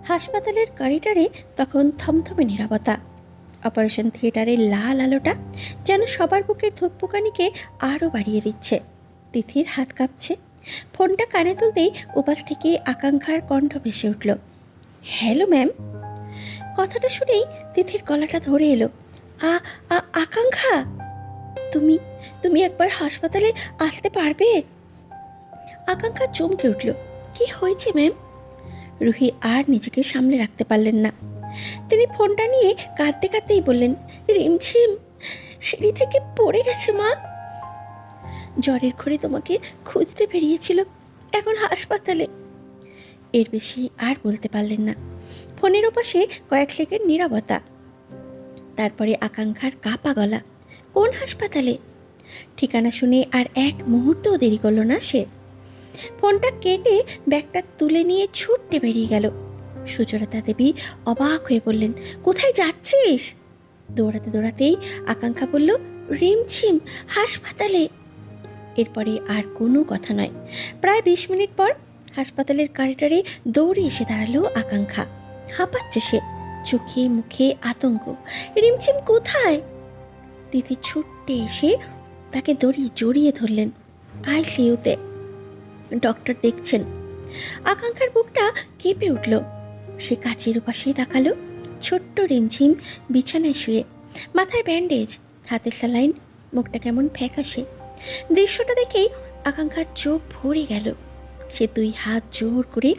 হাসপাতালের করিডোরে তখন থমথমে নীরবতা। অপারেশন থিয়েটারের লাল আলোটা যেন সবার বুকের ধুকপুকানিকে আরও বাড়িয়ে দিচ্ছে। তিথির হাত কাঁপছে। ফোনটা কানে তুলতেই উপাস থেকে আকাঙ্ক্ষার কণ্ঠ ভেসে উঠল, হ্যালো ম্যাম। কথাটা শুনেই তিথির গলাটা ধরে এলো। আকাঙ্ক্ষা, তুমি তুমি একবার হাসপাতালে আসতে পারবে? আকাঙ্ক্ষা চমকে উঠল। কি হয়েছে ম্যাম? রুহি আর নিজেকে সামলে রাখতে পারলেন না। তিনি ফোনটা নিয়ে কাঁদতে কাঁদতেই বললেন, রিমঝিম সিঁড়ি থেকে পড়ে গেছে মা। জ্বরের ঘরে তোমাকে খুঁজতে বেরিয়েছিল, এখন হাসপাতালে। এর বেশি আর বলতে পারলেন না। ফোনের ওপাশে কয়েক সেকেন্ড নীরবতা। তারপরে আকাঙ্ক্ষার কাঁপা গলা, কোন হাসপাতালে? ঠিকানা শুনে আর এক মুহূর্তও দেরি করল না সে। ফোনটা কেটে ব্যাগটা তুলে নিয়ে ছুটতে বেরিয়ে গেল। সুচরিতা দেবী অবাক হয়ে বললেন, কোথায় যাচ্ছিস? দৌড়াতে দৌড়াতেই আকাঙ্ক্ষা বলল, রিমঝিম হাসপাতালে। এরপরে আর কোনো কথা নয়। প্রায় 20 মিনিট পর হাসপাতালের করিডোরে দৌড়ে এসে দাঁড়ালো আকাঙ্ক্ষা। হাঁপাচ্ছে সে, চোখে মুখে আতঙ্ক। রিমঝিম কোথায়? তিথি ছুটে এসে তাকে জড়িয়ে ধরলেন। আইসিইউতে, ডক্টর দেখছেন। আকাঙ্ক্ষার বুকটা কেঁপে উঠল। সে কাচের পাশে তাকালো। ছোট্ট রিমঝিম বিছানায় শুয়ে, মাথায় ব্যান্ডেজ, হাতে স্যালাইন, মুখটা কেমন ফ্যাকাশে। দৃশ্যটা দেখেই আকাঙ্ক্ষার চোখ ভরে গেল। সে 2 হাত জোর করে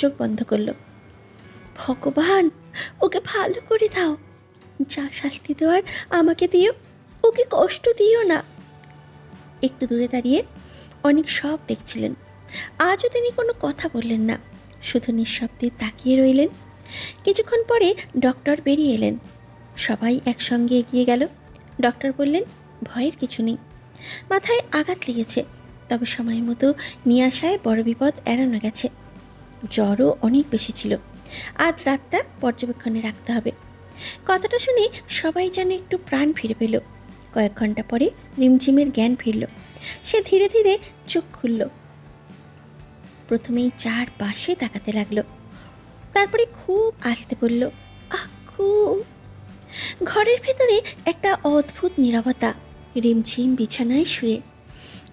চোখ বন্ধ করল। ভগবান, ওকে ভালো করে দাও, যা শাস্তি দেওয়ার আমাকে দিও, ওকে কষ্ট দিও না। একটু দূরে দাঁড়িয়ে অনেক সব দেখছিলেন। আজও তিনি কোনো কথা বললেন না, শুধু নিঃশব্দে তাকিয়ে রইলেন। কিছুক্ষণ পরে ডক্টর বেরিয়ে এলেন। সবাই একসঙ্গে এগিয়ে গেল। ডক্টর বললেন, ভয়ের কিছু নেই, মাথায় আঘাত লেগেছে, তবে সময় মতো নিয়ে আসায় বড় বিপদ এড়ানো গেছে। জ্বরও অনেক বেশি ছিল, আজ রাতটা পর্যবেক্ষণে রাখতে হবে। কথাটা শুনে সবাই যেন একটু প্রাণ ফিরে পেল। কয়েক ঘন্টা পরে রিমঝিমের জ্ঞান ফিরল। সে ধীরে ধীরে চোখ খুলল। প্রথমেই চারপাশে তাকাতে লাগলো, তারপরে খুব আস্তে বলল, আক্কু। ঘরের ভেতরে একটা অদ্ভুত নীরবতা। রিমঝিম বিছানায় শুয়ে,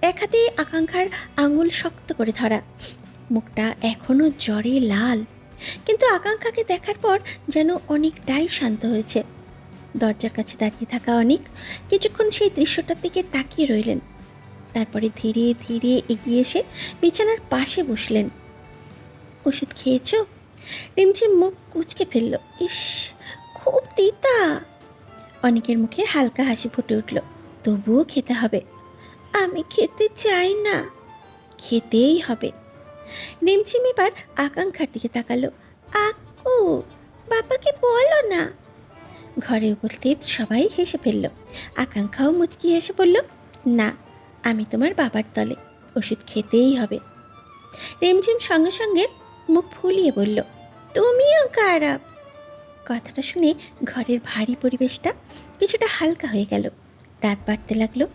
এক হাতে আকাঙ্ক্ষার আঙুল শক্ত করে ধরা, মুখটা এখনো জ্বরে লাল, কিন্তু আকাঙ্ক্ষাকে দেখার পর যেন অনেকটাই শান্ত হয়েছে। দরজার কাছে দাঁড়িয়ে থাকা অনেক কিছুক্ষণ সেই দৃশ্যটার দিকে তাকিয়ে রইলেন। তারপরে ধীরে ধীরে এগিয়ে এসে বিছানার পাশে বসলেন। ওষুধ খেয়েছ? রিমঝিম মুখ কুঁচকে ফেলল। ইস, খুব তিতা। অনেকের মুখে হালকা হাসি ফুটে উঠল। তবুও খেতে হবে। আমি খেতে চাই না। খেতেই হবে। রিমঝিম এবার আকাঙ্ক্ষার দিকে তাকালো। আক্কু, বাবাকে বলো না। ঘরে উপস্থিত সবাই হেসে ফেলল। আকাঙ্ক্ষাও মুচকি হেসে বলল, না, আমি তোমার বাবার দলে, ওষুধ খেতেই হবে। রিমঝিম সঙ্গে সঙ্গে মুখ ফুলিয়ে বলল, তুমিও খারাপ। কথাটা শুনে ঘরের ভারী পরিবেশটা কিছুটা হালকা হয়ে গেল। রাত বাড়তে লাগলো।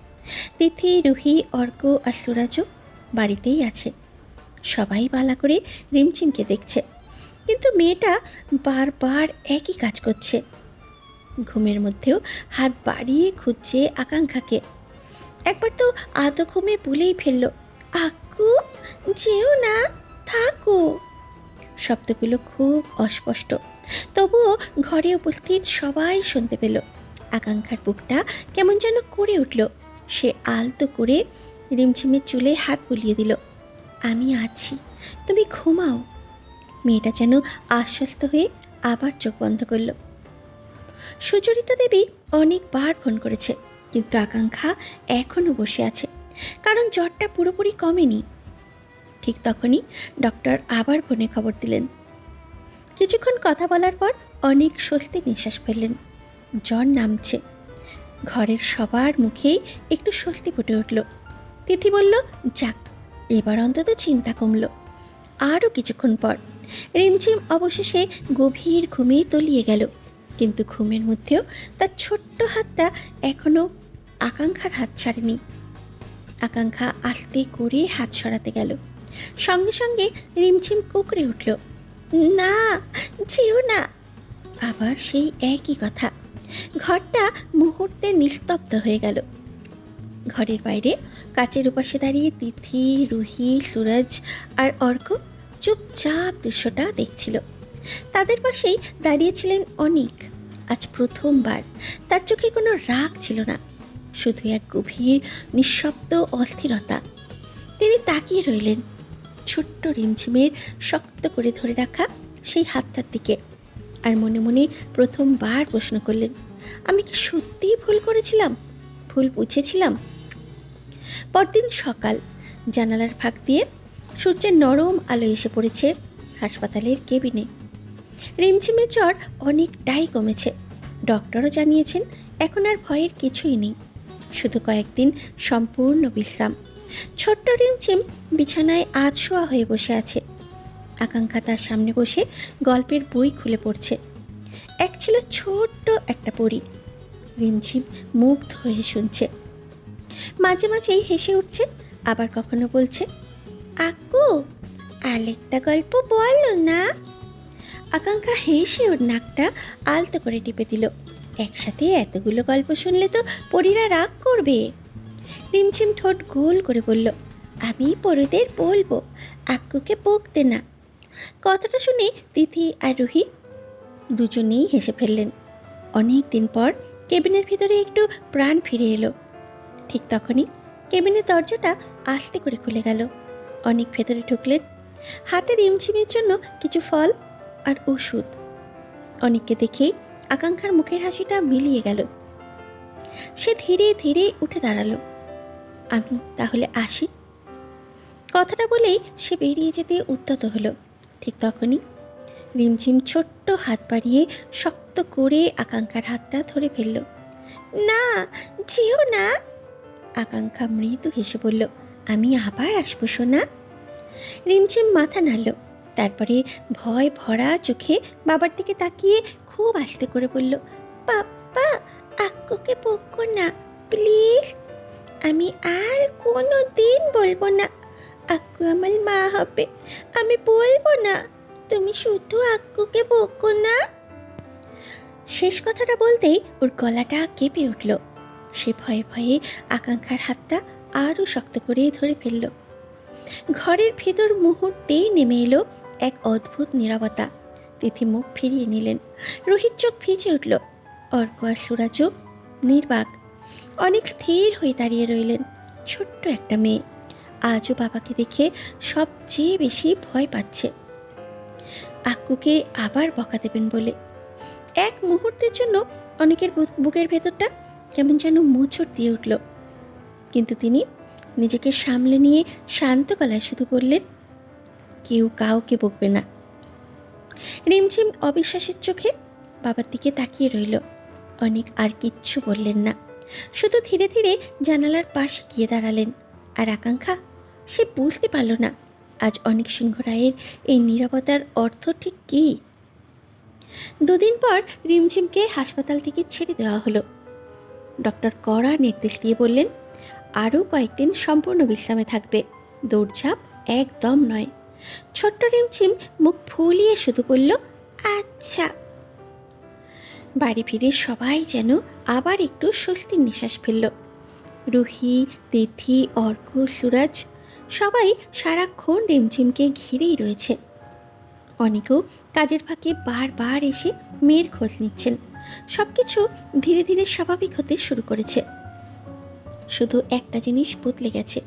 তিথি, রুহি, অর্ক আর সুরাজও বাড়িতেই আছে। সবাই বালা করে রিমঝিমকে দেখছে, কিন্তু মেয়েটা বারবার একই কাজ করছে। ঘুমের মধ্যেও হাত বাড়িয়ে খুঁজছে আকাঙ্ক্ষাকে। একবার তো আদো ঘুমে বলেই ফেলল, আক্কু যেও না, থাকো। শব্দগুলো খুব অস্পষ্ট, তবুও ঘরে উপস্থিত সবাই শুনতে পেল। আকাঙ্ক্ষার বুকটা কেমন যেন করে উঠল। সে আলতো করে রিমঝিমের চুলে হাত বুলিয়ে দিল। আমি আছি, তুমি ঘুমাও। মেয়েটা যেন আশ্বস্ত হয়ে আবার চোখ বন্ধ করল। সুচরিতা দেবী অনেকবার ফোন করেছে, কিন্তু আকাঙ্ক্ষা এখনও বসে আছে, কারণ জ্বরটা পুরোপুরি কমেনি। ঠিক তখনই ডক্টর আবার ফোনে খবর দিলেন। কিছুক্ষণ কথা বলার পর অনেক স্বস্তির নিঃশ্বাস ফেললেন। জ্বর নামছে। ঘরের সবার মুখেই একটু স্বস্তি ফুটে উঠল। তিথি বলল, যাক, এবার অন্তত চিন্তা কমল। আরও কিছুক্ষণ পর রিমঝিম অবশেষে গভীর ঘুমে তলিয়ে গেল, কিন্তু ঘুমের মধ্যেও তার ছোট্ট হাতটা এখনও আকাঙ্ক্ষার হাত ছাড়েনি। আকাঙ্ক্ষা আস্তে করে হাত সরাতে গেল। সঙ্গে সঙ্গে রিমঝিম কুঁকড়ে উঠল। না, যেও না। আবার সেই একই কথা। ঘরটা মুহূর্তে নিস্তব্ধ হয়ে গেল। ঘরের বাইরে কাচের উপাসে দাঁড়িয়ে তিথি, রুহি, সুরজ আর অর্ক চুপচাপ দৃশ্যটা দেখছিল। তাদের পাশেই দাঁড়িয়েছিলেন অনিক। আজ প্রথমবার তার চোখে কোনো রাগ ছিল না, শুধু এক গভীর নিঃশব্দ অস্থিরতা। তিনি তাকিয়ে রইলেন ছোট্ট রিমঝিমের শক্ত করে ধরে রাখা সেই হাতটার দিকে, আর মনে মনে প্রথমবার প্রশ্ন করলেন, আমি কি সত্যিই ভুল করেছিলাম, ভুল বুঝেছিলাম? পরদিন সকাল, জানালার ফাঁক দিয়ে সূর্যের নরম আলো এসে পড়েছে হাসপাতালের কেবিনে। রিমঝিমের জ্বর অনেকটাই কমেছে। ডক্টরও জানিয়েছেন এখন আর ভয়ের কিছুই নেই, শুধু কয়েকদিন সম্পূর্ণ বিশ্রাম। ছোট্ট রিমঝিম বিছানায় আধশোয়া হয়ে বসে আছে। আকাঙ্ক্ষা তার সামনে বসে গল্পের বই খুলে পড়ছে। এক ছিল ছোট্ট একটা পরী। রিমঝিম মুগ্ধ হয়ে শুনছে। মাঝে মাঝেই হেসে উঠছে, আবার কখনো বলছে, আকু আরেকটা গল্প বলো না। আকাঙ্ক্ষা হেসে ওর নাকটা আলতো করে টিপে দিল। একসাথে এতগুলো গল্প শুনলে তো পরীরা রাগ করবে। রিমঝিম ঠোঁট গোল করে বলল, আমি পরীদের বলবো, আক্কুকে বকতে না। কথাটা শুনে তিথি আর রুহি দুজনেই হেসে ফেললেন। অনেক দিন পর কেবিনের ভিতরে একটু প্রাণ ফিরে এলো। ঠিক তখনই কেবিনের দরজাটা আস্তে করে খুলে গেল। অনেক ভেতরে ঢুকলেন, হাতে রিমঝিমের জন্য কিছু ফল আর ওষুধ। অনেককে দেখেই আকাঙ্ক্ষার মুখের হাসিটা মিলিয়ে গেল। সে ধীরে ধীরে উঠে দাঁড়ালো। আমি তাহলে আসি। কথাটা বলেই সে বেরিয়ে যেতে উদ্যত হলো। ঠিক তখনই রিমঝিম ছোট্ট হাত বাড়িয়ে শক্ত করে আকাঙ্ক্ষার হাতটা ধরে ফেলল। না, যেও না। আকাঙ্ক্ষা মৃদু হেসে বলল, আমি আবার আসবো সোনা। রিমঝিম মাথা নাড়ল, তারপরে ভয় ভরা চোখে বাবার দিকে তাকিয়ে খুব আস্তে করে বলল, পাপ্পা আক্কুকে বকো না প্লিজ। আমি আর কোনো দিন বলবো না আক্কু আমার মা হবে। আমি বলবো না, তুমি শুধু আক্কুকে বকো না। শেষ কথাটা বলতেই ওর গলাটা কেঁপে উঠল। সে ভয়ে ভয়ে আকাঙ্ক্ষার হাতটা আরও শক্ত করে ধরে ফেলল। ঘরের ভেতর মুহূর্তেই নেমে এলো এক অদ্ভুত নীরবতা। তিথি মুখ ফিরিয়ে নিলেন। রোহিত চোখ ভিজে উঠল। অর্ক আর সুরাজও নির্বাক। অনেক স্থির হয়ে দাঁড়িয়ে রইলেন। ছোট্ট একটা মেয়ে আজও বাবাকে দেখে সবচেয়ে বেশি ভয় পাচ্ছে, আক্কুকে আবার বকা দেবেন বলে। এক মুহূর্তের জন্য অনেকের বুকের ভেতরটা কেমন যেন মোচড় দিয়ে উঠল, কিন্তু তিনি নিজেকে সামলে নিয়ে শান্ত গলায় শুধু বললেন, কেউ কাউকে বকবে না। রিমঝিম অবিশ্বাসের চোখে বাবার দিকে তাকিয়ে রইল। অনেক আর কিচ্ছু বললেন না, শুধু ধীরে ধীরে জানালার পাশে গিয়ে দাঁড়ালেন। আর আকাঙ্ক্ষা, সে বুঝতে পারল না আজ অনেক সিংহ রায়ের এই নীরবতার অর্থ ঠিক কী। দুদিন পর রিমঝিমকে হাসপাতাল থেকে ছেড়ে দেওয়া হলো। ডক্টর কড়া নির্দেশ দিয়ে বললেন, আরও কয়েকদিন সম্পূর্ণ বিশ্রামে থাকবে, দৌড়ঝাঁপ একদম নয়। ছোট্ট রিমঝিম মুখ ফুলিয়ে শুধু বলল, আচ্ছা। বাড়ি ফিরে সবাই যেন আবার একটু স্বস্তির নিঃশ্বাস ফেলল। রুহি, তিথি, অর্ক, সুরাজ সবাই সারাক্ষণ রিমঝিমকে ঘিরেই রয়েছে। অনেকেও কাজের ফাঁকে বারবার এসে মেয়ের খোঁজ নিচ্ছেন। সব কিছু ধীরে ধীরে স্বাভাবিক হতে শুরু করেছে। শুধু একটা জিনিস বদলে গেছে,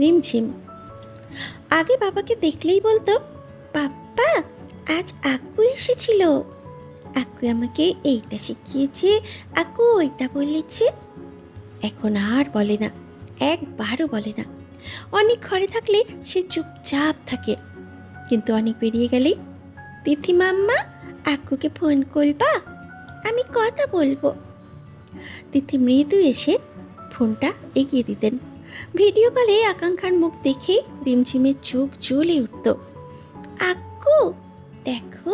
রিমঝিম। আগে বাবাকে দেখলেই বলতো, পাপ্পা আজ আক্কু এসেছিল, আক্কু আমাকে এইটা শিখিয়েছে, আক্কু ওইটা বলেছে। এখন আর বলে না, একবারও বলে না। অনেক ঘরে থাকলে সে চুপচাপ থাকে, কিন্তু অনেক বেরিয়ে গেলেই, তিথি মাম্মা আক্কুকে ফোন করবা, আমি কথা বলবো। তিথি মৃদু এসে ফোনটা এগিয়ে দিতেন। ভিডিও কলে আকাঙ্ক্ষার মুখ দেখেই রিমঝিমের চোখ জ্বলে উঠত। আক্কু দেখো,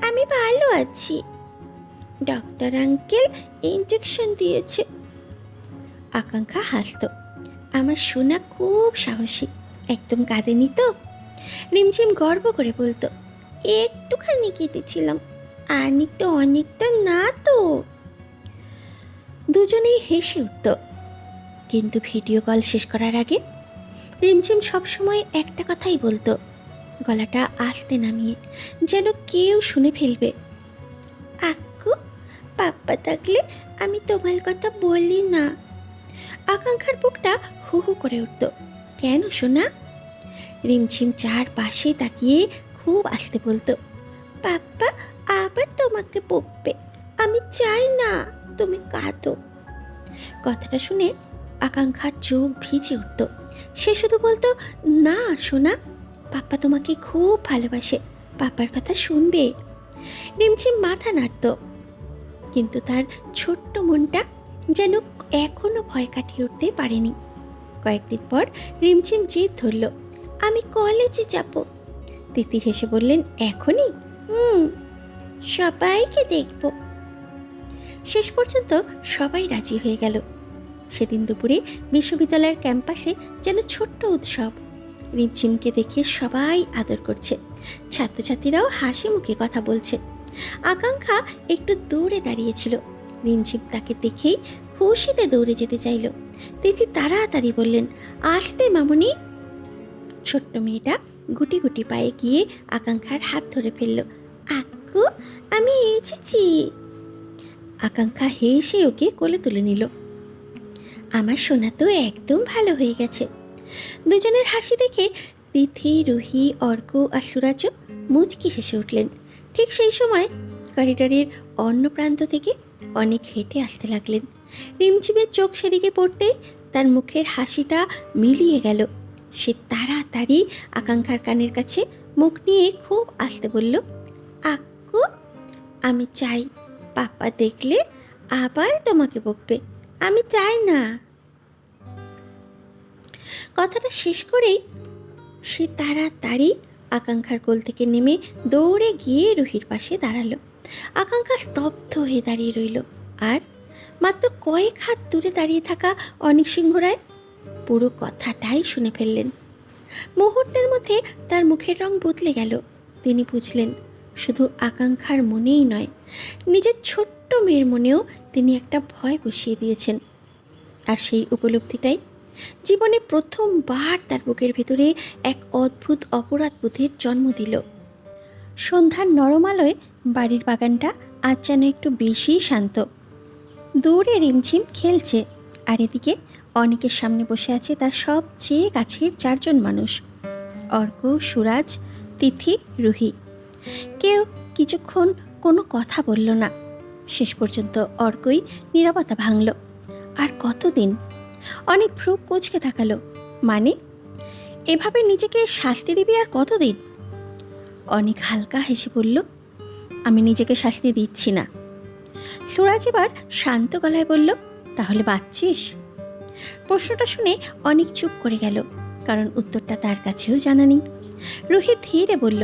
আমি ভালো আছি, ডক্টর আঙ্কেল ইনজেকশন দিয়েছে। আকাঙ্ক্ষা হাসত, আমার সোনা খুব সাহসী, একদম কাঁদেনি তো। রিমঝিম গর্ব করে বলতো, একটুখানি কেটেছিলাম, অনেক তো অনেকটা না তো। দুজনেই হেসে উঠত, কিন্তু ভিডিও কল শেষ করার আগে রিমঝিম সবসময় একটা কথাই বলতো, গলাটা আস্তে নামিয়ে, যেন কেউ শুনে ফেলবে। আক্কু, পাপ্পা থাকলে আমি তোমার কথা বলি না। আকাঙ্ক্ষার বুকটা হু হু করে উঠত। কেন সোনা? রিমঝিম চারপাশে তাকিয়ে খুব আস্তে বলতো, পাপ্পা আবার তোমাকে বকবে, আমি চাই না তুমি কাঁদো। কথাটা শুনে আকাঙ্ক্ষার চোখ ভিজে উঠত। সে শুধু বলতো, না সোনা, পাপ্পা তোমাকে খুব ভালোবাসে, পাপ্পার কথা শুনবে। রিমঝিম মাথা নাড়ত, কিন্তু তার ছোট্ট মনটা যেন এখনো ভয় কাটিয়ে উঠতে পারেনি। কয়েকদিন পর রিমঝিম জেদ ধরল, আমি কলেজে যাব। তিথি হেসে বললেন, এখনই? সবাইকে দেখব। শেষ পর্যন্ত সবাই রাজি হয়ে গেল। সেদিন দুপুরে বিশ্ববিদ্যালয়ের ক্যাম্পাসে যেন ছোট্ট উৎসব। রিমঝিমকে দেখে সবাই আদর করছে, ছাত্রছাত্রীরাও হাসি মুখে কথা বলছে। আকাঙ্ক্ষা একটু দৌড়ে দাঁড়িয়েছিল। রিমঝিম তাকে দেখেই খুশিতে দৌড়ে যেতে চাইল। তিথি তাড়াতাড়ি বললেন, আসতে মামুনি। ছোট্ট মেয়েটা গুটি গুটি পায়ে গিয়ে আকাঙ্ক্ষার হাত ধরে ফেলল। আক্কু, আমি এসেছি। আকাঙ্ক্ষা হেসে ওকে কোলে তুলে নিল। আমার সোনা তো একদম ভালো হয়ে গেছে। দুজনের হাসি দেখে তিথি, রুহি, অর্ক আর সুরাজও মুচকি হেসে উঠলেন। ঠিক সেই সময় করিডোরের অন্য প্রান্ত থেকে অনেক হেঁটে আসতে লাগলেন। রিমঝিমের চোখ সেদিকে পড়তেই তার মুখের হাসিটা মিলিয়ে গেল। সে তাড়াতাড়ি আকাঙ্ক্ষার কানের কাছে মুখ নিয়ে খুব আস্তে বলল, আক্কু, আমি চাই পাপ্পা দেখলে আবার তোমাকে বকবে, আমি চাই না। কথাটা শেষ করেই সে তাড়াতাড়ি আকাঙ্ক্ষার কোল থেকে নেমে দৌড়ে গিয়ে রুহির পাশে দাঁড়ালো। আকাঙ্ক্ষা স্তব্ধ হয়ে দাঁড়িয়ে রইল। আর মাত্র কয়েক হাত দূরে দাঁড়িয়ে থাকা অনিক সিংহ রায় পুরো কথাটাই শুনে ফেললেন। মুহূর্তের মধ্যে তার মুখের রং বদলে গেল। তিনি বুঝলেন, শুধু আকাঙ্ক্ষার মনেই নয়, নিজের ছোট্ট মেয়ের মনেও তিনি একটা ভয় বসিয়ে দিয়েছেন। আর সেই উপলব্ধিটাই জীবনে প্রথমবার তার বুকের ভেতরে এক অদ্ভুত অপরাধবোধের জন্ম দিল। সন্ধ্যার নরম আলোয় বাড়ির বাগানটা আজ যেন একটু বেশি শান্ত। দূরে রিমঝিম খেলছে, আর এদিকে অনেকের সামনে বসে আছে তার সবচেয়ে কাছের চারজন মানুষ, অর্ক, সুরাজ, তিথি, রুহি। কেউ কিছুক্ষণ কোনো কথা বলল না। শেষ পর্যন্ত অর্কই নীরবতা ভাঙল। আর কতদিন? অনেক ভ্রু কুঁচকে তাকালো। মানে, এভাবে নিজেকে শাস্তি দিবি আর কতদিন? অনেক হালকা হেসে বলল, আমি নিজেকে শাস্তি দিচ্ছি না। সুরাজ এবার শান্ত গলায় বলল, তাহলে বাঁচছিস? প্রশ্নটা শুনে অনেক চুপ করে গেল, কারণ উত্তরটা তার কাছেও জানা নেই। রুহি ধীরে বলল,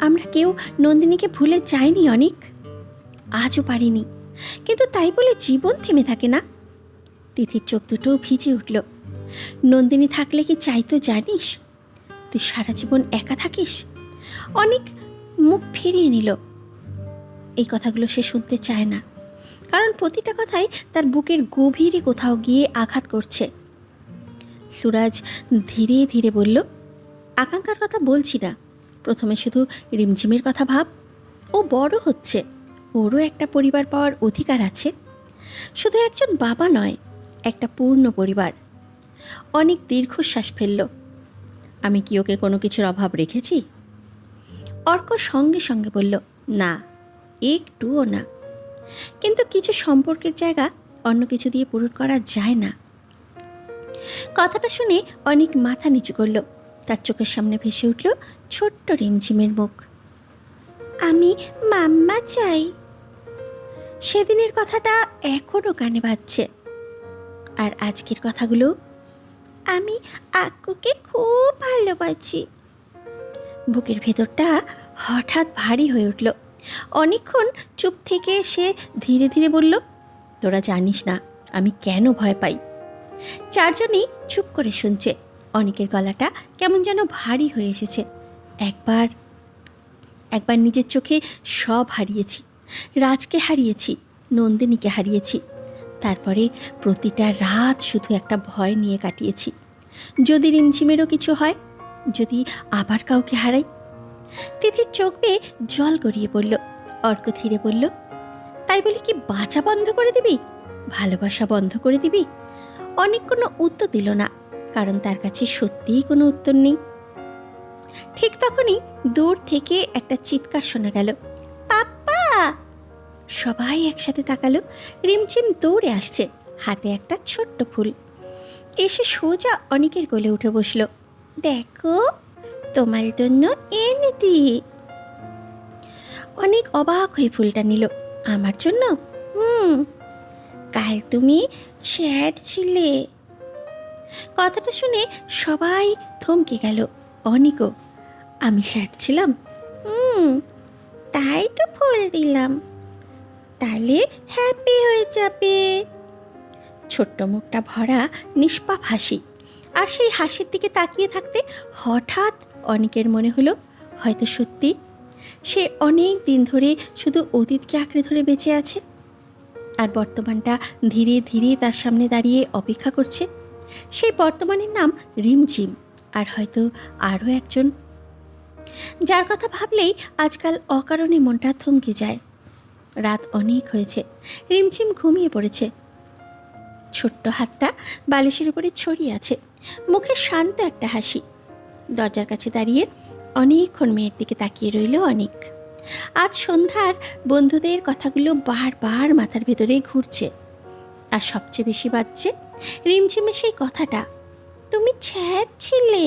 আমরা কেউ নন্দিনীকে ভুলে যাইনি অনেক, আজও পারিনি, কিন্তু তাই বলে জীবন থেমে থাকে না। তিথির চোখ দুটো ভিজে উঠল। নন্দিনী থাকলে কি চাইতো জানিস? তুই সারা জীবন একা থাকিস। অনেক মুখ ফিরিয়ে নিল। এই কথাগুলো সে শুনতে চায় না, কারণ প্রতিটা কথাই তার বুকের গভীরে কোথাও গিয়ে আঘাত করছে। সুরাজ ধীরে ধীরে বলল, আকাঙ্ক্ষার কথা বলছি না, প্রথমে শুধু রিমঝিমের কথা ভাব। ও বড় হচ্ছে, ওরও একটা পরিবার পাওয়ার অধিকার আছে। শুধু একজন বাবা নয়, একটা পূর্ণ পরিবার। অনেক দীর্ঘশ্বাস ফেলল। আমি কি ওকে কোনো কিছুর অভাব রেখেছি? অর্ক সঙ্গে সঙ্গে বলল, না, একটুও না। কিন্তু কিছু সম্পর্কের জায়গা অন্য কিছু দিয়ে পূরণ করা যায় না। কথাটা শুনে অনেক মাথা নিচু করল। তার চোখের সামনে ভেসে উঠল ছোট্ট রিমঝিমের মুখ। আমি মাম্মা চাই। সেদিনের কথাটা এখনো কানে বাজছে। আর আজকের কথাগুলো, আমি আক্কুকে খুব ভালোবাসি। বুকের ভেতরটা হঠাৎ ভারী হয়ে উঠল। অনেকক্ষণ চুপ থেকে সে ধীরে ধীরে বলল, তোরা জানিস না আমি কেন ভয় পাই। চারজনেই চুপ করে শুনছে। অনেকের গলাটা কেমন যেন ভারী হয়ে এসেছে। একবার একবার নিজের চোখে সব হারিয়েছি, রাজকে হারিয়েছি, নন্দিনীকে হারিয়েছি। তারপরে প্রতিটা রাত শুধু একটা ভয় নিয়ে কাটিয়েছি, যদি রিমঝিমেরও কিছু হয়, যদি আবার কাউকে হারাই। তিথির চোখ বেয়ে জল গড়িয়ে পড়ল। অর্ক ধীরে বলল, তাই বলে কি বাঁচা বন্ধ করে দিবি, ভালোবাসা বন্ধ করে দিবি? অনেক কোনো উত্তর দিল না, কারণ তার কাছে সত্যিই কোনো উত্তর নেই। ঠিক তখনই দূর থেকে একটা চিৎকার শোনা গেল, পাপ্পা! সবাই একসাথে তাকালো। রিমঝিম দৌড়ে আসছে, হাতে একটা ছোট্ট ফুল। এসে সোজা অনেকের কোলে উঠে বসলো। দেখো, তোমার জন্য এনেছি। অনেক অবাক হয়ে ফুলটা নিল। আমার জন্য? কাল তুমি স্যাড ছিলে। কথাটা শুনে সবাই থমকে গেল, অনিকও। আমি স্যাড ছিলাম? তাই তো ফুল দিলাম, তাহলে হ্যাপি হয়ে যাবে। ছোট্ট মুখটা ভরা নিষ্পাপ হাসি, আর সেই হাসির দিকে তাকিয়ে থাকতে হঠাৎ অনেকের মনে হলো হয়তো সত্যি সে অনেক দিন ধরে শুধু অতীতকে আঁকড়ে ধরে বেঁচে আছে, আর বর্তমানটা ধীরে ধীরে তার সামনে দাঁড়িয়ে অপেক্ষা করছে। সেই বর্তমানের নাম রিমঝিম, আর হয়তো আরও একজন, যার কথা ভাবলেই আজকাল অকারণে মনটা থমকে যায়। রাত অনেক হয়েছে, রিমঝিম ঘুমিয়ে পড়েছে। ছোট্ট হাতটা বালিশের উপরে ছড়িয়ে আছে, মুখে শান্ত একটা হাসি। দরজার কাছে দাঁড়িয়ে অনেকক্ষণ মেয়ের দিকে তাকিয়ে রইল অনেক। আজ সন্ধ্যার বন্ধুদের কথাগুলো বারবার মাথার ভেতরে ঘুরছে, আর সবচেয়ে বেশি বাজছে রিমঝিমের সেই কথাটা, তুমি ছ্যাদ ছিলে।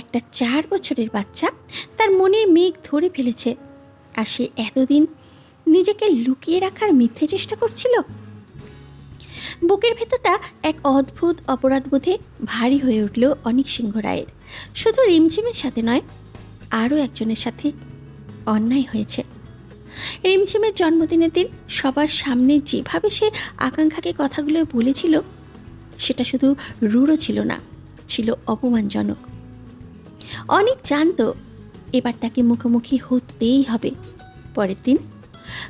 একটা 4 বছরের বাচ্চা তার মনের মেঘ ধরে ফেলেছে, আর সে এতদিন নিজেকে লুকিয়ে রাখার মিথ্যে চেষ্টা করছিল। বুকের ভেতরটা এক অদ্ভুত অপরাধবোধে ভারী হয়ে উঠল অনিক সিংহ রায়ের। শুধু রিমঝিমের সাথে নয়, আরও একজনের সাথে অন্যায় হয়েছে। রিমঝিমের জন্মদিনের দিন সবার সামনে যেভাবে সে আকাঙ্ক্ষাকে কথাগুলো বলেছিল, সেটা শুধু রূঢ় ছিল না, ছিল অপমানজনক। অনেক জানত এবার তাকে মুখোমুখি হতেই হবে। পরের দিন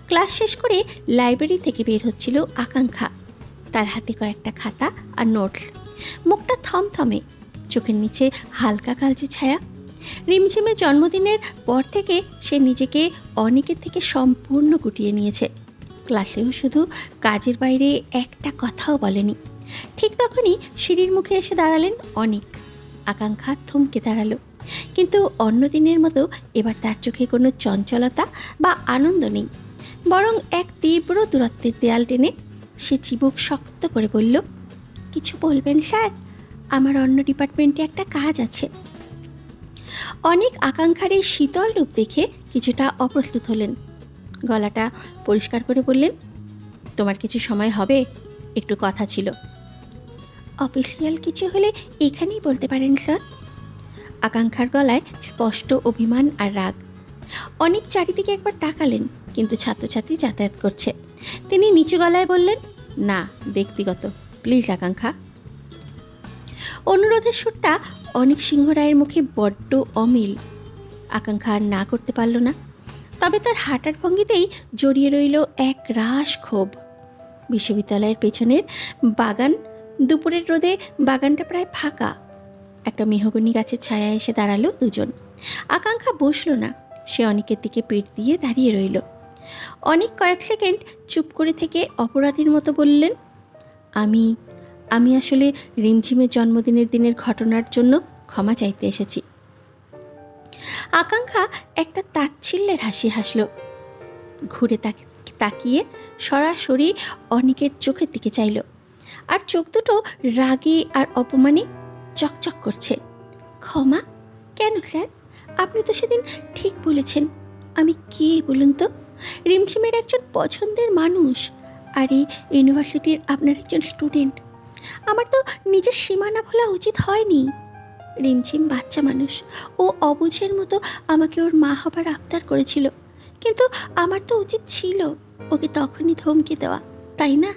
ক্লাস শেষ করে লাইব্রেরি থেকে বের হচ্ছিল আকাঙ্ক্ষা, তার হাতে কয়েকটা খাতা আর নোটস, মুখটা থমথমে, চোখের নিচে হালকা কালচে ছায়া। রিমঝিমের জন্মদিনের পর থেকে সে নিজেকে অনেকের থেকে সম্পূর্ণ গুটিয়ে নিয়েছে। ক্লাসেও শুধু কাজের বাইরে একটা কথাও বলেনি। ঠিক তখনই সিঁড়ির মুখে এসে দাঁড়ালেন অনেক। আকাঙ্ক্ষা থমকে দাঁড়ালো, কিন্তু অন্য দিনের মতো এবার তার চোখে কোনো চঞ্চলতা বা আনন্দ নেই, বরং এক তীব্র দূরত্বের দেয়াল টেনে সে চিবুক শক্ত করে বলল, কিছু বলবেন স্যার? আমার অন্য ডিপার্টমেন্টে একটা কাজ আছে। অনেক আকাঙ্ক্ষার এই শীতল রূপ দেখে কিছুটা অপ্রস্তুত হলেন। গলাটা পরিষ্কার করে বললেন, তোমার কিছু সময় হবে? একটু কথা ছিল। অফিসিয়াল কিছু হলে এখানেই বলতে পারেন স্যার। আকাঙ্ক্ষার গলায় স্পষ্ট অভিমান আর রাগ। অনেক চারিদিকে একবার তাকালেন, কিন্তু ছাত্রছাত্রী যাতায়াত করছে। তিনি নিচু গলায় বললেন, না, ব্যক্তিগত, প্লিজ আকাঙ্ক্ষা। অনুরোধের সুরটা অনেক সিংহ রায়ের মুখে বড্ড অমিল। আকাঙ্ক্ষা আর না করতে পারল না, তবে তার হাঁটার ভঙ্গিতেই জড়িয়ে রইল এক রাশ ক্ষোভ। বিশ্ববিদ্যালয়ের পেছনের বাগান, দুপুরের রোদে বাগানটা প্রায় ফাঁকা। একটা মেহগনি গাছের ছায়ায় এসে দাঁড়ালো দুজন। আকাঙ্ক্ষা বসল না, সে অনেকের দিকে পিঠ দিয়ে দাঁড়িয়ে রইল। অনেক কয়েক সেকেন্ড চুপ করে থেকে অপরাধীর মতো বললেন, আমি আসলে রিমঝিমের জন্মদিনের দিনের ঘটনার জন্য ক্ষমা চাইতে এসেছি। আকাঙ্ক্ষা একটা তাচ্ছিল্যের হাসি হাসল, ঘুরে তাকিয়ে সরাসরি অনেকের চোখের দিকে চাইল, আর চোখ দুটো রাগে আর অপমানে চকচক করছে। ক্ষমা কেন স্যার? আপনি তো সেদিন ঠিক বলেছেন। আমি কে বলুন তো? রিমঝিমের একজন পছন্দের মানুষ, আর এই ইউনিভার্সিটির আপনার একজন স্টুডেন্ট। আমার তো নিজের সীমানা ভোলা উচিত হয়নি। রিমঝিম বাচ্চা মানুষ, ও অবুঝের মতো আমাকে ওর মা হবার আবদার করেছিল, কিন্তু আমার তো উচিত ছিল ওকে তখনই ধমকে দেওয়া, তাই না?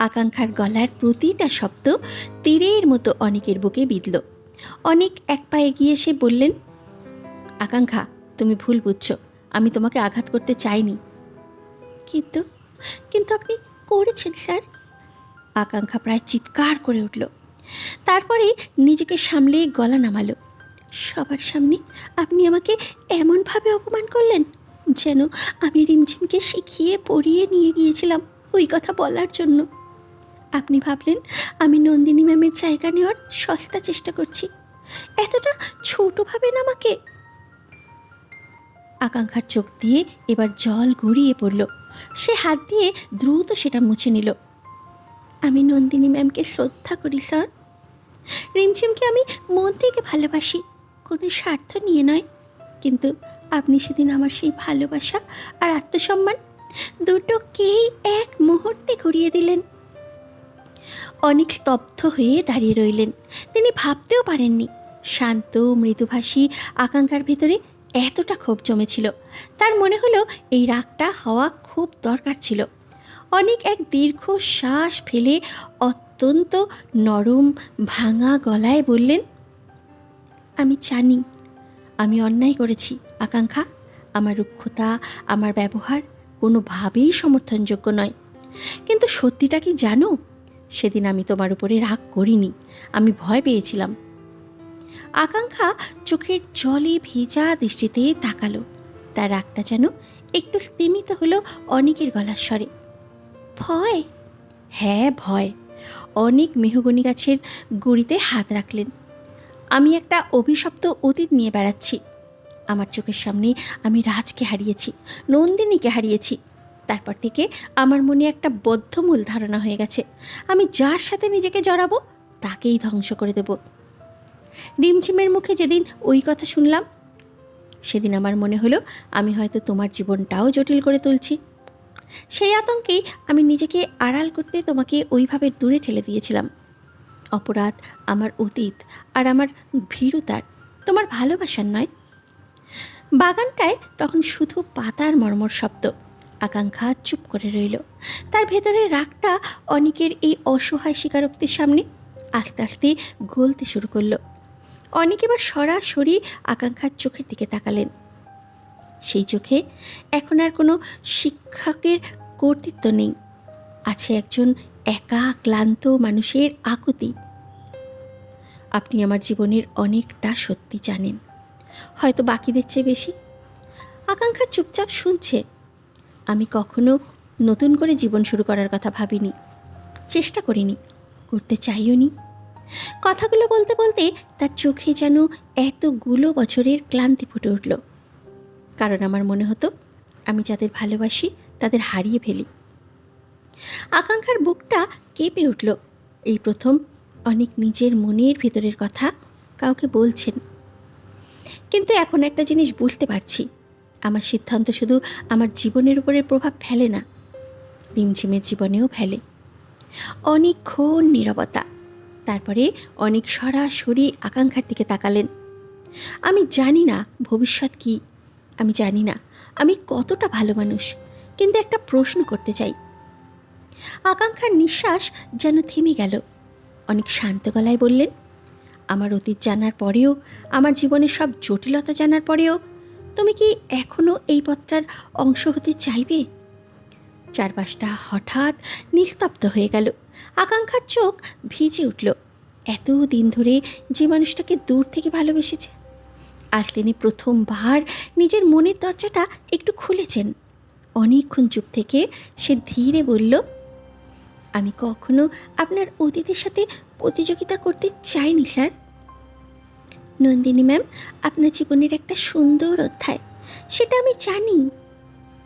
আকাঙ্ক্ষার গলার প্রতিটা শব্দ তীরের মতো অনেকের বুকে বিঁধল। অনেক এক পা এগিয়ে এসে বললেন, আকাঙ্ক্ষা, তুমি ভুল বুঝছো, আমি তোমাকে আঘাত করতে চাইনি। কিন্তু কিন্তু আপনি করেছেন স্যার। আকাঙ্ক্ষা প্রায় চিৎকার করে উঠল। তারপরে নিজেকে সামলে গলা নামালো। সবার সামনে আপনি আমাকে এমনভাবে অপমান করলেন যেন আমি রিমঝিমকে শিখিয়ে পড়িয়ে নিয়ে গিয়েছিলাম ওই কথা বলার জন্য। আপনি ভাবলেন আমি নন্দিনী ম্যামের জায়গা নেওয়ার সস্তা চেষ্টা করছি। এতটা ছোট ভাবেন আমাকে। আকাঙ্ক্ষার চোখ দিয়ে এবার জল গড়িয়ে পড়ল। সে হাত দিয়ে দ্রুত সেটা মুছে নিল। আমি নন্দিনী ম্যামকে শ্রদ্ধা করি স্যার। রিমঝিমকে আমি মন থেকে ভালোবাসি, কোনো স্বার্থ নিয়ে নয়। কিন্তু আপনি সেদিন আমার সেই ভালোবাসা আর আত্মসম্মান দুটোকেই এক মুহূর্তে ঘুরিয়ে দিলেন। অনেক স্তব্ধ হয়ে দাঁড়িয়ে রইলেন। তিনি ভাবতেও পারেননি শান্ত মৃদুভাষী আকাঙ্ক্ষার ভেতরে এতটা ক্ষোভ জমেছিল। তার মনে হলো এই রাগটা হওয়া খুব দরকার ছিল। অনেক এক দীর্ঘ শ্বাস ফেলে অত্যন্ত নরম ভাঙা গলায় বললেন, আমি জানি আমি অন্যায় করেছি আকাঙ্ক্ষা। আমার রুক্ষতা, আমার ব্যবহার কোনোভাবেই সমর্থনযোগ্য নয়। কিন্তু সত্যিটা কি জানো? সেদিন আমি তোমার উপরে রাগ করিনি, আমি ভয় পেয়েছিলাম। আকাঙ্ক্ষা চোখের জলে ভিজা দৃষ্টিতে তাকালো। তার রাগটা যেন একটু স্তিমিত হলো অনেকের গলার স্বরে। ভয়? হ্যাঁ ভয়। অনেক মেহগনি গাছের গুঁড়িতে হাত রাখলেন। আমি একটা অভিশপ্ত অতীত নিয়ে বেড়াচ্ছি। আমার চোখের সামনে আমি রাজকে হারিয়েছি, নন্দিনীকে হারিয়েছি। তারপর থেকে আমার মনে একটা বদ্ধমূল ধারণা হয়ে গেছে, আমি যার সাথে নিজেকে জড়াবো তাকেই ধ্বংস করে দেব। রিমঝিমের মুখে যেদিন ওই কথা শুনলাম, সেদিন আমার মনে হলো আমি হয়তো তোমার জীবনটাও জটিল করে তুলছি। সেই আতঙ্কেই আমি নিজেকে আড়াল করতে তোমাকে ওইভাবে দূরে ঠেলে দিয়েছিলাম। অপরাধ আমার অতীত আর আমার ভীরুতার, তোমার ভালোবাসার নয়। বাগানটায় তখন শুধু পাতার মর্মর শব্দ। আকাঙ্ক্ষা চুপ করে রইল। তার ভেতরের রাগটা অনেকের এই অসহায় স্বীকারোক্তির সামনে আস্তে আস্তে গলতে শুরু করলো। অনেকে বা সরাসরি আকাঙ্ক্ষার চোখের দিকে তাকালেন। সেই চোখে এখন আর কোনো শিক্ষকের কর্তৃত্ব নেই, আছে একজন একা ক্লান্ত মানুষের আকুতি। আপনি আমার জীবনের অনেকটা সত্যি জানেন, হয়তো বাকিদের চেয়ে বেশি। আকাঙ্ক্ষা চুপচাপ শুনছে। আমি কখনো নতুন করে জীবন শুরু করার কথা ভাবিনি, চেষ্টা করিনি, করতে চাইও নি। কথাগুলো বলতে বলতে তার চোখে যেন এতগুলো বছরের ক্লান্তি ফুটে উঠল। কারণ আমার মনে হতো আমি যাদের ভালোবাসি তাদের হারিয়ে ফেলি। আকাঙ্ক্ষার বুকটা কেঁপে উঠল। এই প্রথম অনেক নিজের মনের ভেতরের কথা কাউকে বলছেন। কিন্তু এখন একটা জিনিস বুঝতে পারছি, আমার সিদ্ধান্ত শুধু আমার জীবনের উপরে প্রভাব ফেলে না, রিমঝিমের জীবনেও ফেলে। অনেকক্ষণ নীরবতা, তারপরে অনেক সরাসরি আকাঙ্ক্ষার দিকে তাকালেন। আমি জানি না ভবিষ্যৎ কি, আমি জানি না আমি কতটা ভালো মানুষ, কিন্তু একটা প্রশ্ন করতে চাই। আকাঙ্ক্ষার নিঃশ্বাস যেন থেমে গেল। অনেক শান্ত গলায় বললেন, আমার অতীত জানার পরেও, আমার জীবনের সব জটিলতা জানার পরেও তুমি কি এখনও এই পথটার অংশ হতে চাইবে? চারপাশটা হঠাৎ নিস্তব্ধ হয়ে গেল। আকাঙ্ক্ষার চোখ ভিজে উঠল। এতদিন ধরে যে মানুষটাকে দূর থেকে ভালোবেসেছে, আজ তিনি প্রথমবার নিজের মনের দরজাটা একটু খুলেছেন। অনেকক্ষণ চুপ থেকে সে ধীরে বলল, আমি কখনো আপনার অতীতের সাথে প্রতিযোগিতা করতে চাইনি স্যার। নন্দিনী ম্যাম আপনার জীবনের একটা সুন্দর অধ্যায়, সেটা আমি জানি।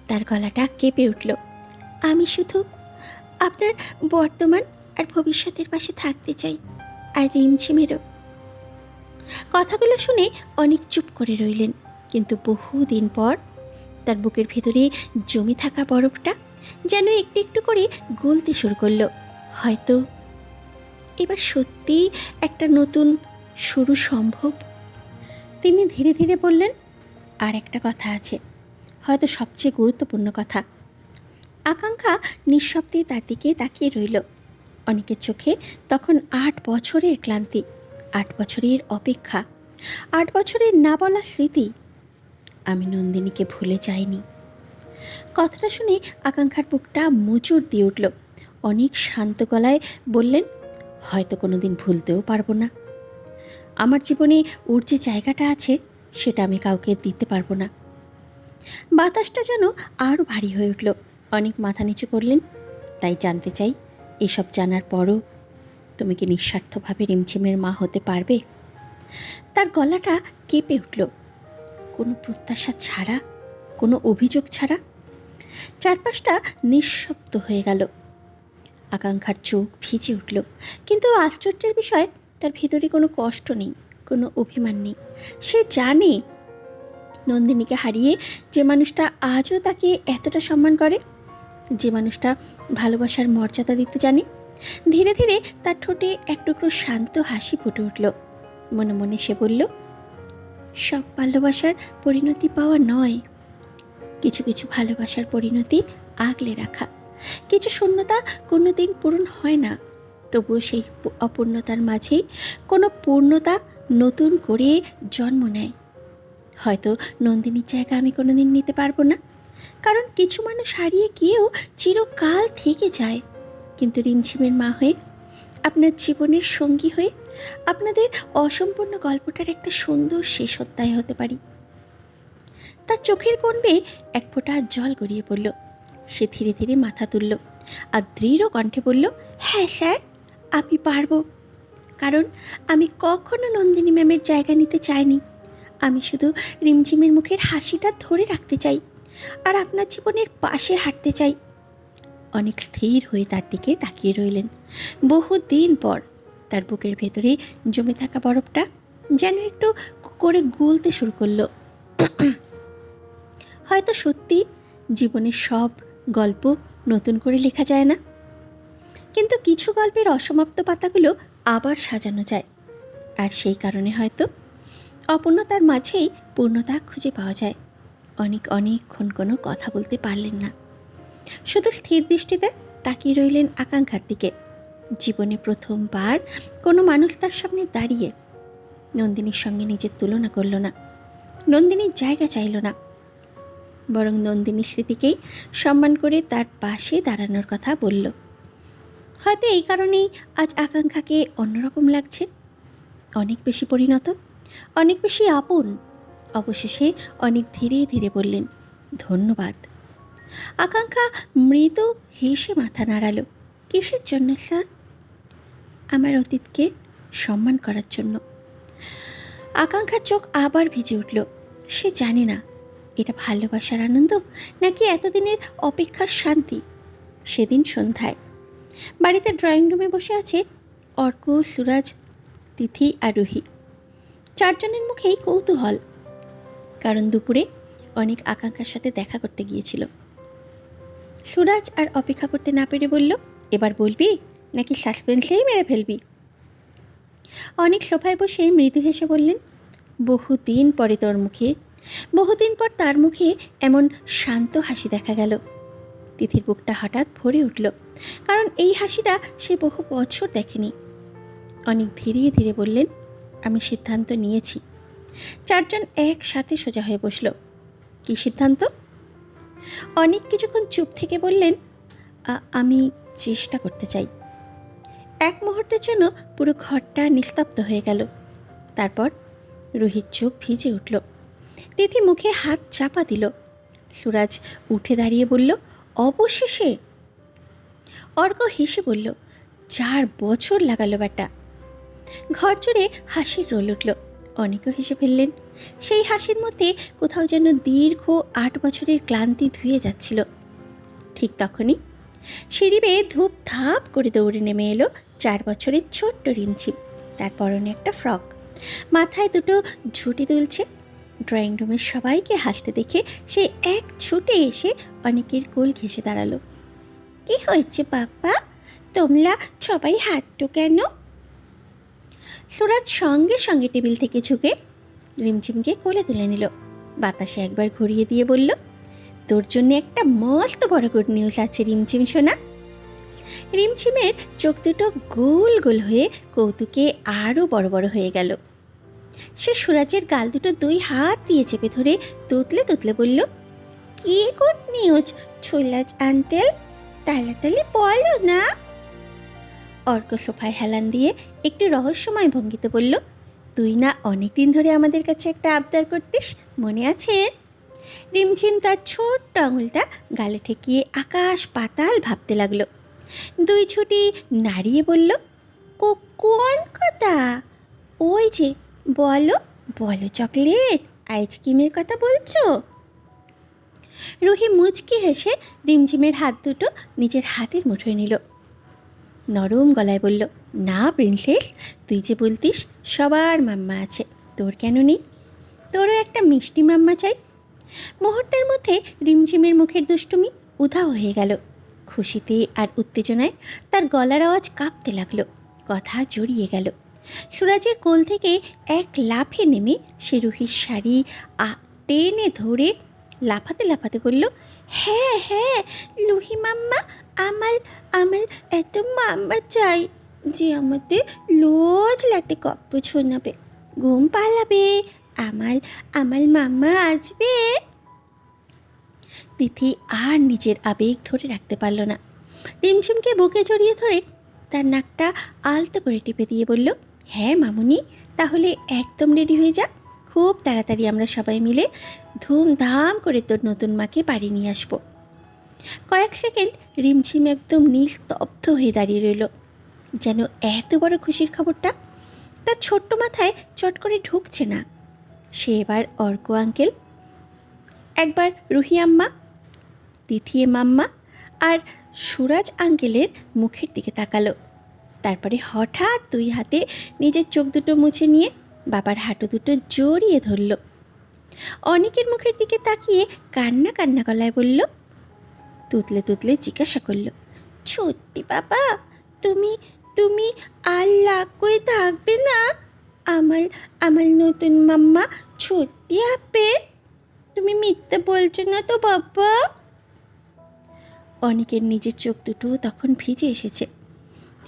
তার গলাটা কেঁপে উঠল। আমি শুধু আপনার বর্তমান আর ভবিষ্যতের পাশে থাকতে চাই, আর রিমঝিমেরও। কথাগুলো শুনে অনেক চুপ করে রইলেন। কিন্তু বহুদিন পর তার বুকের ভেতরে জমে থাকা বরফটা যেন একটু একটু করে গলতে শুরু করলো। হয়তো এবার সত্যিই একটা নতুন শুরু সম্ভব। তিনি ধীরে ধীরে বললেন, আর একটা কথা আছে, হয়তো সবচেয়ে গুরুত্বপূর্ণ কথা। আকাঙ্ক্ষা নিঃশব্দে তার দিকে তাকিয়ে রইল। অনেকের চোখে তখন 8 বছরের ক্লান্তি, 8 বছরের অপেক্ষা, 8 বছরের না বলা স্মৃতি। আমি নন্দিনীকে ভুলে যাইনি। কথাটা শুনে আকাঙ্ক্ষার বুকটা মোচড় দিয়ে উঠল। অনেক শান্ত গলায় বললেন, হয়তো কোনোদিন ভুলতেও পারবো না। আমার জীবনে ওর যে জায়গাটা আছে সেটা আমি কাউকে দিতে পারবো না। বাতাসটা যেন আরও ভারী হয়ে উঠল। অনেক মাথা নিচু করলেন, তাই জানতে চাই, এসব জানার পরও তুমি কি নিঃস্বার্থভাবে রিমঝিমের মা হতে পারবে? তার গলাটা কেঁপে উঠল, কোনো প্রত্যাশা ছাড়া, কোনো অভিযোগ ছাড়া। চারপাশটা নিঃশব্দ হয়ে গেল। আকাঙ্ক্ষার চোখ ভিজে উঠল, কিন্তু আশ্চর্যের বিষয়, তার ভিতরে কোনো কষ্ট নেই, কোনো অভিমান নেই। সে জানে নন্দিনীকে হারিয়ে যে মানুষটা আজও তাকে এতটা সম্মান করে, যে মানুষটা ভালোবাসার মর্যাদা দিতে জানে। ধীরে ধীরে তার ঠোঁটে এক টুকরো শান্ত হাসি ফুটে উঠল। মনে মনে সে বলল, সব ভালোবাসার পরিণতি পাওয়া নয়, কিছু কিছু ভালোবাসার পরিণতি আগলে রাখা। কিছু শূন্যতা কোনো দিন পূরণ হয় না, তবুও সেই অপূর্ণতার মাঝেই কোনো পূর্ণতা নতুন করে জন্ম নেয়। হয়তো নন্দিনীর জায়গা আমি কোনো দিন নিতে পারবো না, কারণ কিছু মানুষ হারিয়ে গিয়েও চিরকাল থেকে যায়। কিন্তু রিমঝিমের মা হয়ে, আপনার জীবনের সঙ্গী হয়ে, আপনাদের অসম্পূর্ণ গল্পটার একটা সুন্দর শেষ অধ্যায় হতে পারি। তার চোখের কোণ বেয়ে এক ফোঁটা জল গড়িয়ে পড়ল। সে ধীরে ধীরে মাথা তুলল আর দৃঢ় কণ্ঠে বলল, হ্যাঁ স্যার, আমি পারবো। কারণ আমি কখনো নন্দিনী ম্যামের জায়গা নিতে চাইনি। আমি শুধু রিমঝিমের মুখের হাসিটা ধরে রাখতে চাই, আর আপনার জীবনের পাশে হাঁটতে চাই। অনেক স্থির হয়ে তার দিকে তাকিয়ে রইলেন। বহুদিন পর তার বুকের ভেতরে জমে থাকা বরফটা যেন একটু করে গলতে শুরু করলো। হয়তো সত্যি জীবনের সব গল্প নতুন করে লেখা যায় না, কিন্তু কিছু গল্পের অসমাপ্ত পাতাগুলো আবার সাজানো যায়। আর সেই কারণে হয়তো অপূর্ণতার মাঝেই পূর্ণতা খুঁজে পাওয়া যায়। অনেক অনেকক্ষণ কোনো কথা বলতে পারলেন না, শুধু স্থির দৃষ্টিতে তাকিয়ে রইলেন আকাঙ্ক্ষার দিকে। জীবনে প্রথমবার কোনো মানুষ তার সামনে দাঁড়িয়ে নন্দিনীর সঙ্গে নিজের তুলনা করল না, নন্দিনীর জায়গা চাইল না, বরং নন্দিনীর স্মৃতিকেই সম্মান করে তার পাশে দাঁড়ানোর কথা বলল। হয়তো এই কারণেই আজ আকাঙ্ক্ষাকে অন্যরকম লাগছে, অনেক বেশি পরিণত, অনেক বেশি আপন। অবশেষে অনেক ধীরে ধীরে বললেন, ধন্যবাদ। আকাঙ্ক্ষা মৃদু হেসে মাথা নাড়ালো। কিসের জন্য স্যার? আমার অতীতকে সম্মান করার জন্য। আকাঙ্ক্ষার চোখ আবার ভিজে উঠল। সে জানে না এটা ভালোবাসার আনন্দ নাকি এতদিনের অপেক্ষার শান্তি। সেদিন সন্ধ্যায় বাড়িতে ড্রয়িং রুমে বসে আছে অর্ক, সুরাজ, তিথি আর রুহি। চারজনের মুখেই কৌতূহল, কারণ দুপুরে অনেক আকাঙ্ক্ষার সাথে দেখা করতে গিয়েছিল। সুরাজ আর অপেক্ষা করতে না পেরে বলল, এবার বলবি নাকি সাসপেন্সেই মেরে ফেলবি? অনেক সোফায় বসে মৃদু হেসে বললেন, বহুদিন পরে তোর মুখে, বহুদিন পর তার মুখে এমন শান্ত হাসি দেখা গেল। তিথির বুকটা হঠাৎ ভরে উঠল, কারণ এই হাসিটা সে বহু বছর দেখেনি। অনেক ধীরে ধীরে বললেন, আমি সিদ্ধান্ত নিয়েছি। চারজন একসাথে সোজা হয়ে বসল। কী সিদ্ধান্ত? অনেক কিছুক্ষণ চুপ থেকে বললেন, আমি চেষ্টা করতে চাই। এক মুহূর্তের জন্য পুরো ঘরটা নিস্তব্ধ হয়ে গেল। তারপর রুহির চোখ ভিজে উঠল। তিথি মুখে হাত চাপা দিল। সুরাজ উঠে দাঁড়িয়ে বলল, অবশেষে। অর্ক হেসে বলল, 4 বছর লাগালো বেটা। ঘর জুড়ে হাসির রোল উঠল। অনেকেও হেসে ফেললেন। সেই হাসির মধ্যে কোথাও যেন দীর্ঘ 8 বছরের ক্লান্তি ধুয়ে যাচ্ছিল। ঠিক তখনই সিঁড়ি বেয়ে ধূপ ধাপ করে দৌড়ে নেমে এলো 4 বছরের ছোট্ট রিমঝিম। তার পরনে একটা ফ্রক, মাথায় দুটো ঝুঁটি দুলছে। ড্রয়িং রুমের সবাইকে হাসতে দেখে সে এক ছুটে এসে অনেকের কোল ঘেঁষে দাঁড়ালো। কি হয়েছে বাপ্পা, তোমরা সবাই হাঁটতো কেন? সুরাজ সঙ্গে সঙ্গে টেবিল থেকে ঝুঁকে রিমঝিমকে কোলে তুলে নিল। বাতাসে একবার ঘুরিয়ে দিয়ে বলল, তোর জন্য একটা মস্ত বড় গুড নিউজ আছে রিমঝিম সোনা। রিমঝিমের চোখ দুটো গোল গোল হয়ে কৌতুকে আরও বড় বড় হয়ে গেল। সে সুরাজের গাল দুটো 2 হাত দিয়ে চেপে ধরে তুতলে তুতলে বলল, কি গুড নিউজ সুরাজ আঙ্কেল, তাড়াতাড়ি বলো না। অর্ক সোফায় হেলান দিয়ে একটু রহস্যময় ভঙ্গিতে বলল, তুই না অনেক দিন ধরে আমাদের কাছে একটা আবদার করতিস, মনে আছে? রিমঝিম তার ছোট্ট আঙুলটা গালে ঠেকিয়ে আকাশ পাতাল ভাবতে লাগলো। 2 ছুটি নাড়িয়ে বলল, কোন কথা? ওই যে, বলো বলো, চকলেট আইসক্রিমের কথা বলছো? রুহি মুচকি হেসে রিমঝিমের হাত দুটো নিজের হাতের মুঠোয় নিল। নরম গলায় বলল, না প্রিন্সেস, তুই যে বলতিস সবার মাম্মা আছে, তোর কেন নেই? তোরও একটা মিষ্টি মাম্মা চাই। মুহূর্তের মধ্যে রিমঝিমের মুখের দুষ্টুমি উধাও হয়ে গেল। খুশিতে আর উত্তেজনায় তার গলার আওয়াজ কাঁপতে লাগলো, কথা জড়িয়ে গেল। সুরাজের কোল থেকে এক লাফে নেমে সে রুহির শাড়ি টেনে ধরে লাফাতে লাফাতে বলল, হ্যাঁ হ্যাঁ লুহি মাম্মা, আমার আমার এত মাম্মা চাই যে আমাদের রোজ রাতে গপ্প শোনাবে, ঘুম পালাবে, আমার আমার মাম্মা আসবে। তিথি আর নিজের আবেগ ধরে রাখতে পারল না। রিমঝিমকে বুকে জড়িয়ে ধরে তার নাকটা আলতো করে টিপে দিয়ে বলল, হ্যাঁ মামুনি, তাহলে একদম রেডি হয়ে যা, খুব তাড়াতাড়ি আমরা সবাই মিলে ধুমধাম করে তোর নতুন মাকে বাড়ি নিয়ে আসবো। কয়েক সেকেন্ড রিমঝিম একদম নিস্তব্ধ হয়ে দাঁড়িয়ে রইল, যেন এত বড় খুশির খবরটা তার ছোট্ট মাথায় চট করে ঢুকছে না। সে এবার অর্ক আঙ্কেল, একবার রুহি আম্মা, তিথিয়ে মাম্মা আর সুরাজ আঙ্কেলের মুখের দিকে তাকালো। তারপরে হঠাৎ 2 হাতে নিজের চোখ দুটো মুছে নিয়ে বাবার হাঁটু দুটো জড়িয়ে ধরল। অনেকের মুখের দিকে তাকিয়ে কান্না কান্না গলায় বলল, তুতলে তুতলে জিজ্ঞাসা করল, সত্যি বাবা, তুমি তুমি আর লাগ করে থাকবে না? আমার আমার নতুন মাম্মা সত্যি হবে? তুমি মিথ্যে বলছো না তো বাবা? অনেকের নিজের চোখ দুটো তখন ভিজে এসেছে।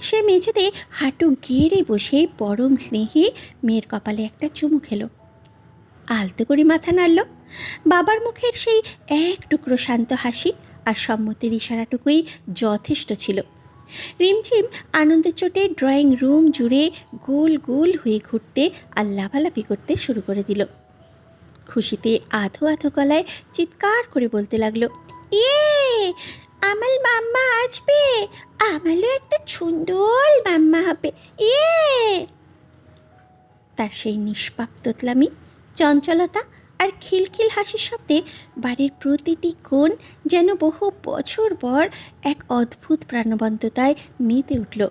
সে মেঝেতে হাঁটু গেড়ে বসে পরম স্নেহে মেয়ের কপালে একটা চুমু খেলো, আলতো করে মাথা নাড়ল। বাবার মুখের সেই এক টুকরো শান্ত হাসি আর সম্মতির ইশারাটুকুই যথেষ্ট ছিল। রিমঝিম আনন্দের চোটে ড্রয়িং রুম জুড়ে গোল গোল হয়ে ঘুরতে আর লাফালাফি করতে শুরু করে দিল। খুশিতে আধো আধো গলায় চিৎকার করে বলতে লাগলো, ইয়ে, আমার মাম্মা আসবে, আমারও একটা সুন্দর মাম্মা হবে, ইয়ে। তার সেই নিষ্পাপ তোতলামি, চঞ্চলতা আর খিলখিল হাসির শব্দে বাড়ির প্রতিটি কোণ যেন বহু বছর পর এক অদ্ভুত প্রাণবন্ততায় মেতে উঠল।